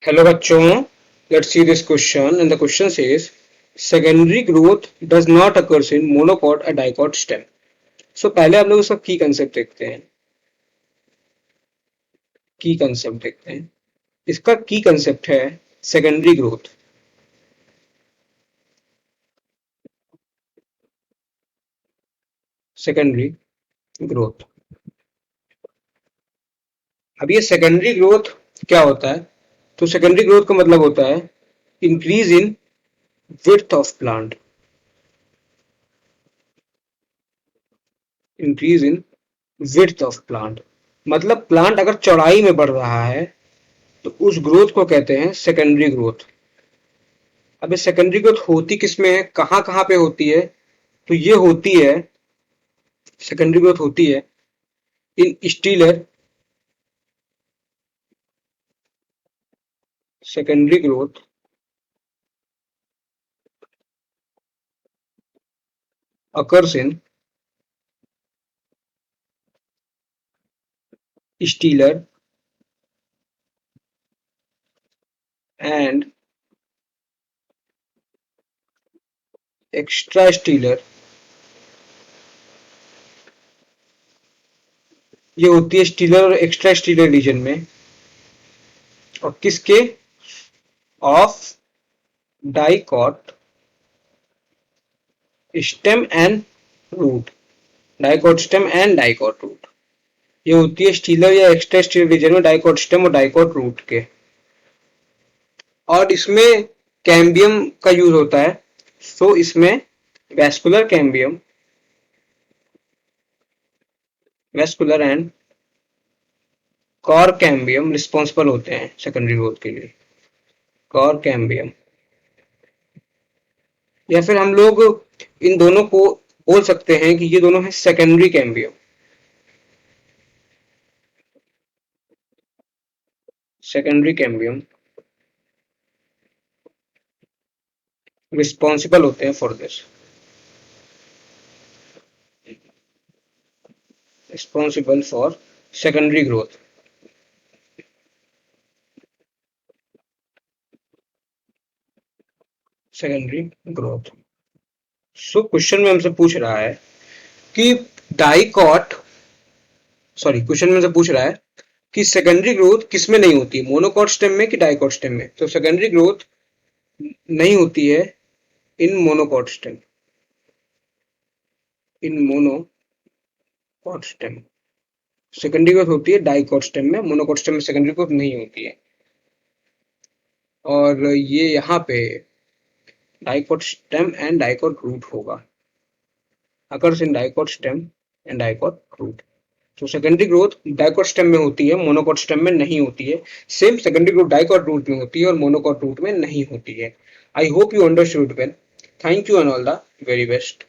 Hello bachcho, let's see this question and the question says secondary growth does not occurs in monocot or dicot stem. So पहले आप लोग उसका की concept देखते हैं। की कंसेप्ट देखते हैं। इसका की कंसेप्ट है सेकेंडरी ग्रोथ। Secondary growth. अब ये सेकेंडरी ग्रोथ क्या होता है? तो सेकेंडरी ग्रोथ का मतलब होता है increase in width of plant. Increase in width of plant मतलब प्लांट अगर चौड़ाई में बढ़ रहा है तो उस ग्रोथ को कहते हैं सेकेंडरी ग्रोथ। अब ये सेकेंडरी ग्रोथ होती किसमें है, कहाँ कहाँ पे होती है? तो ये होती है, सेकेंडरी ग्रोथ होती है in stelar. Secondary growth occurs in stelar and extra stelar. ये होती है स्टीलर और एक्स्ट्रा स्टीलर रीजन में। और किसके? Of dicot stem and root. Dicot stem and dicot root ये होती है स्टीलर या एक्स्ट्रा स्टीलर रीजन में डाइकॉट स्टेम और डाइकॉट रूट के। और इसमें कैम्बियम का यूज होता है। सो इसमें vascular cambium, vascular and cork cambium responsible होते हैं सेकेंडरी ग्रोथ के लिए। कॉर कैम्बियम या फिर हम लोग इन दोनों को बोल सकते हैं कि ये दोनों है secondary cambium. Secondary cambium responsible होते हैं for this, responsible for secondary growth. Secondary growth. So question में हमसे पूछ रहा है कि डाइकॉट, सॉरी क्वेश्चन में हमसे पूछ रहा है कि सेकेंडरी ग्रोथ किसमें नहीं होती है, मोनोकॉट स्टेम में कि डाइकॉट स्टेम में? तो सेकेंडरी ग्रोथ नहीं होती है in monocot stem, in monocot stem. Secondary growth होती है डाइकॉट स्टेम में, मोनोकॉट स्टेम में सेकेंडरी ग्रोथ नहीं होती है। और ये यहाँ पे dicot stem and dicot root होगा, occurs in dicot stem and dicot root. तो सेकेंडरी ग्रोथ डाइकॉट स्टेम में होती है, मोनोकॉट स्टेम में नहीं होती है। Same secondary growth dicot root में होती है और मोनोकॉट रूट में नहीं होती है। I hope you understood well. Thank you and all the very best.